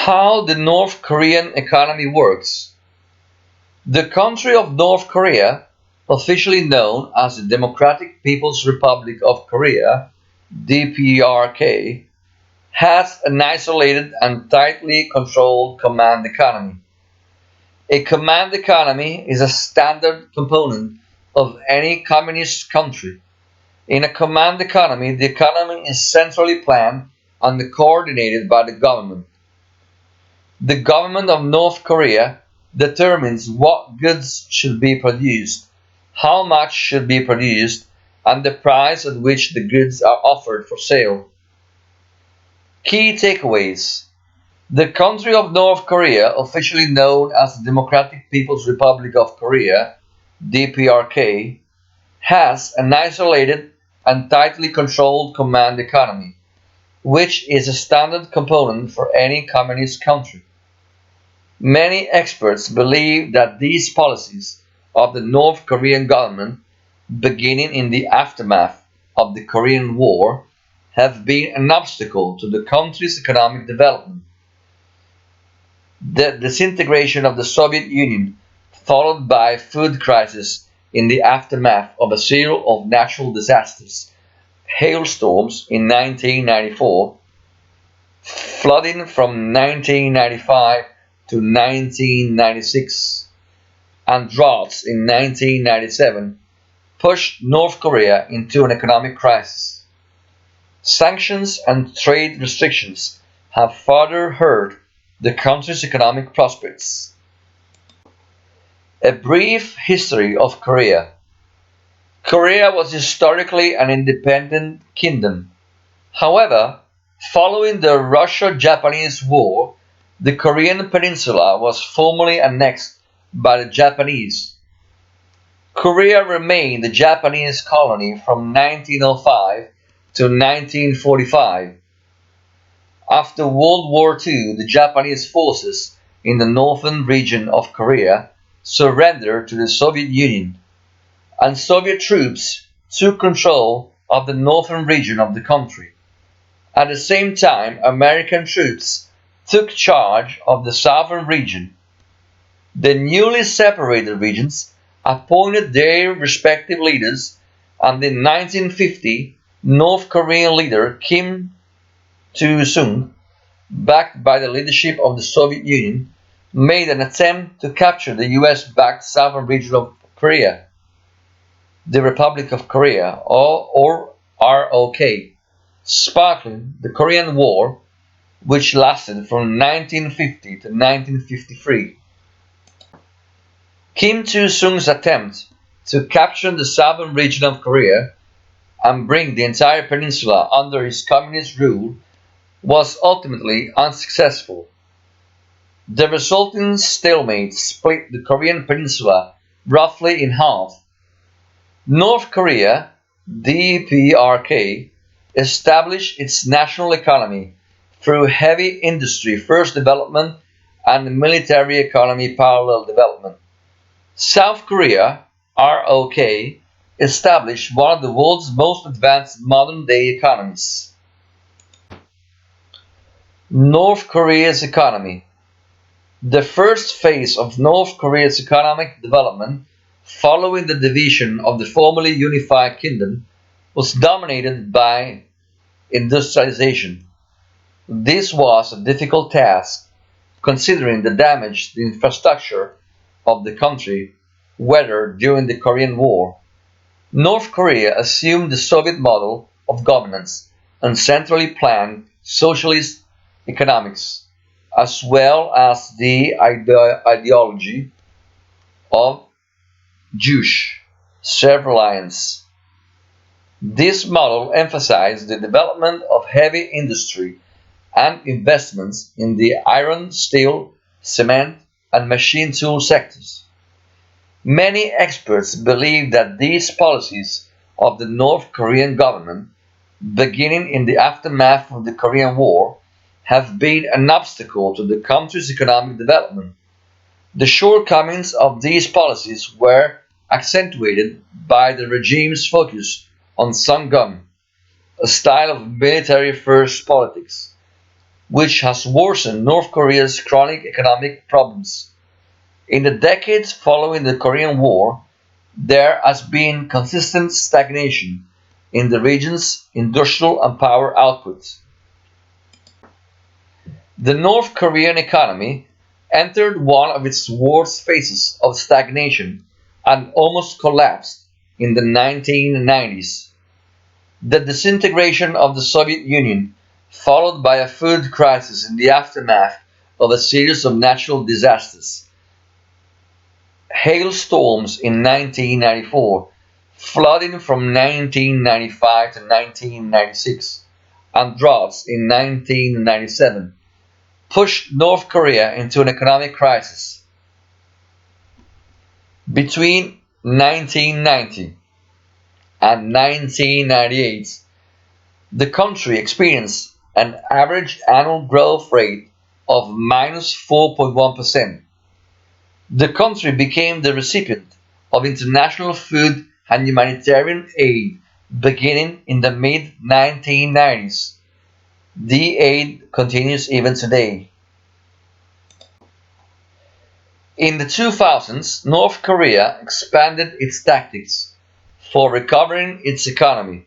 How the North Korean economy works. The country of North Korea, officially known as the Democratic People's Republic of Korea (DPRK), has an isolated and tightly controlled command economy. A command economy is a standard component of any communist country. In a command economy, the economy is centrally planned and coordinated by the government. The government of North Korea determines what goods should be produced, how much should be produced, and the price at which the goods are offered for sale. Key takeaways. The country of North Korea, officially known as the Democratic People's Republic of Korea (DPRK), has an isolated and tightly controlled command economy, which is a standard component for any communist country. Many experts believe that these policies of the North Korean government, beginning in the aftermath of the Korean War, have been an obstacle to the country's economic development. The disintegration of the Soviet Union, followed by a food crisis in the aftermath of a series of natural disasters, hailstorms in 1994, flooding from 1995 to 1996, and droughts in 1997 pushed North Korea into an economic crisis. Sanctions and trade restrictions have further hurt the country's economic prospects. A brief history of Korea. Korea was historically an independent kingdom. However, following the Russo-Japanese War, the Korean peninsula was formally annexed by the Japanese. Korea remained a Japanese colony from 1905 to 1945. After World War II, the Japanese forces in the northern region of Korea surrendered to the Soviet Union, and Soviet troops took control of the northern region of the country. At the same time, American troops took charge of the southern region. The newly separated regions appointed their respective leaders, and in 1950, North Korean leader Kim Il-sung, backed by the leadership of the Soviet Union, made an attempt to capture the US-backed southern region of Korea, the Republic of Korea, or ROK, sparkling the Korean War, which lasted from 1950 to 1953. Kim Il-sung's attempt to capture the southern region of Korea and bring the entire peninsula under his communist rule was ultimately unsuccessful. The resulting stalemate split the Korean peninsula roughly in half. North Korea, DPRK, established its national economy through heavy industry first development and military economy parallel development. South Korea, ROK, established one of the world's most advanced modern-day economies. North Korea's economy. The first phase of North Korea's economic development, following the division of the formerly unified kingdom, was dominated by industrialization. This was a difficult task, considering the damage to the infrastructure of the country weathered during the Korean War. North Korea assumed the Soviet model of governance and centrally planned socialist economics, as well as the ideology of Jewish self-reliance. This model emphasized the development of heavy industry and investments in the iron, steel, cement, and machine tool sectors. Many experts believe that these policies of the North Korean government, beginning in the aftermath of the Korean War, have been an obstacle to the country's economic development. The shortcomings of these policies were accentuated by the regime's focus on Sangam, a style of military-first politics. which has worsened North Korea's chronic economic problems. In the decades following the Korean War, there has been consistent stagnation in the region's industrial and power output. The North Korean economy entered one of its worst phases of stagnation and almost collapsed in the 1990s. The disintegration of the Soviet Union, followed by a food crisis in the aftermath of a series of natural disasters. Hailstorms in 1994, flooding from 1995 to 1996, and droughts in 1997 pushed North Korea into an economic crisis. Between 1990 and 1998, the country experienced an average annual growth rate of minus 4.1%. The country became the recipient of international food and humanitarian aid beginning in the mid 1990s. The aid continues even today. In the 2000s, North Korea expanded its tactics for recovering its economy.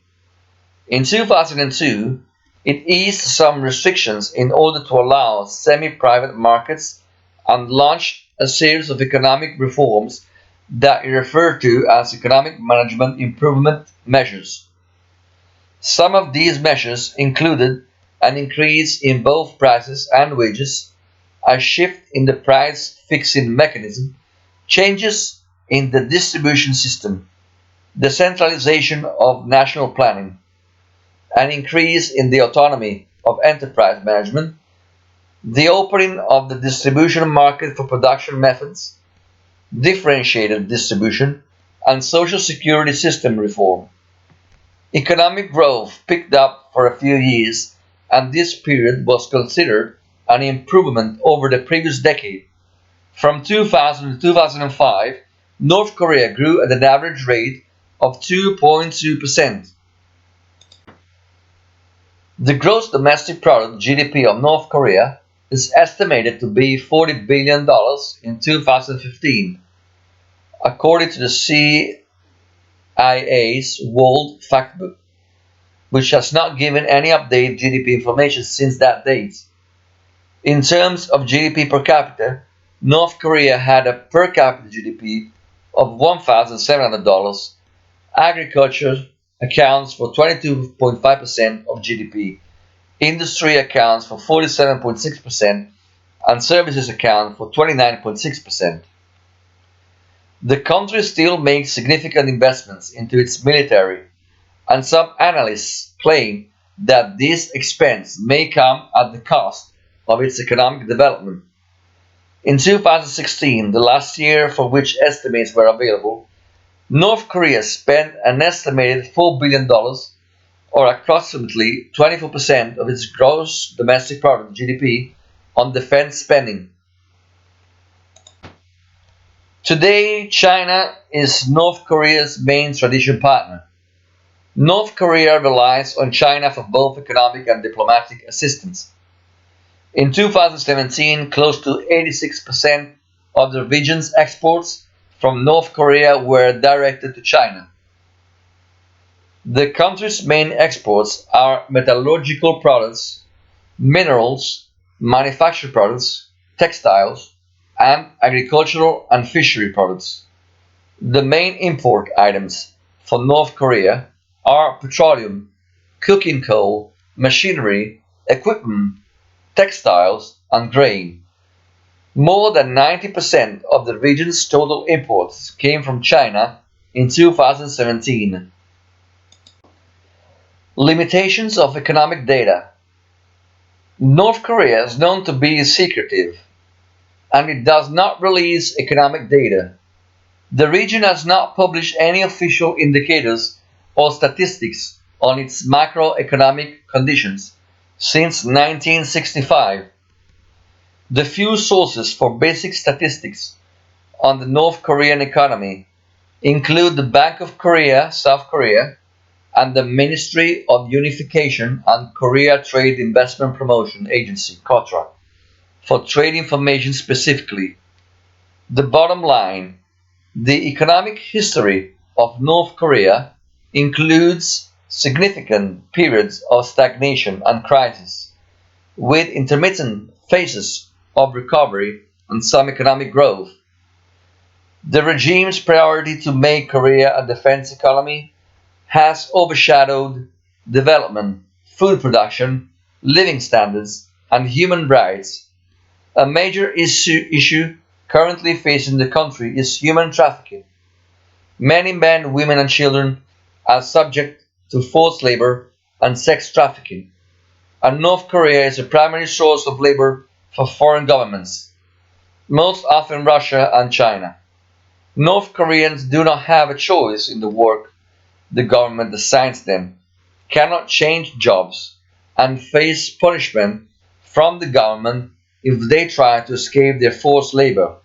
In 2002, it eased some restrictions in order to allow semi-private markets and launched a series of economic reforms that it referred to as economic management improvement measures. Some of these measures included an increase in both prices and wages, a shift in the price fixing mechanism, changes in the distribution system, the centralization of national planning, an increase in the autonomy of enterprise management, the opening of the distribution market for production methods, differentiated distribution, and social security system reform. Economic growth picked up for a few years, and this period was considered an improvement over the previous decade. From 2000 to 2005, North Korea grew at an average rate of 2.2%. The gross domestic product (GDP) of North Korea is estimated to be $40 billion in 2015, according to the CIA's World Factbook, which has not given any updated GDP information since that date. In terms of GDP per capita, North Korea had a per capita GDP of $1,700. Agriculture accounts for 22.5% of GDP. Industry accounts for 47.6%, and services account for 29.6%. The country still makes significant investments into its military, and some analysts claim that this expense may come at the cost of its economic development. In 2016, the last year for which estimates were available, North Korea spent an estimated $4 billion, or approximately 24% of its gross domestic product (GDP), on defense spending. Today, China is North Korea's main trading partner. North Korea relies on China for both economic and diplomatic assistance. In 2017, close to 86% of the region's exports from North Korea were directed to China. The country's main exports are metallurgical products, minerals, manufactured products, textiles, and agricultural and fishery products. The main import items for North Korea are petroleum, cooking coal, machinery, equipment, textiles, and grain. More than 90% of the region's total imports came from China in 2017. Limitations of economic data. North Korea is known to be secretive, and it does not release economic data. The region has not published any official indicators or statistics on its macroeconomic conditions since 1965. The few sources for basic statistics on the North Korean economy include the Bank of Korea, South Korea, and the Ministry of Unification and Korea Trade Investment Promotion Agency (KOTRA) for trade information specifically. The bottom line: the economic history of North Korea includes significant periods of stagnation and crisis, with intermittent phases of recovery and some economic growth. The regime's priority to make Korea a defense economy has overshadowed development, food production, living standards, and human rights. A major issue currently facing the country is human trafficking. Many men, women, and children are subject to forced labor and sex trafficking, and North Korea is a primary source of labor for foreign governments, most often Russia and China. North Koreans do not have a choice in the work the government assigns them, cannot change jobs, and face punishment from the government if they try to escape their forced labor.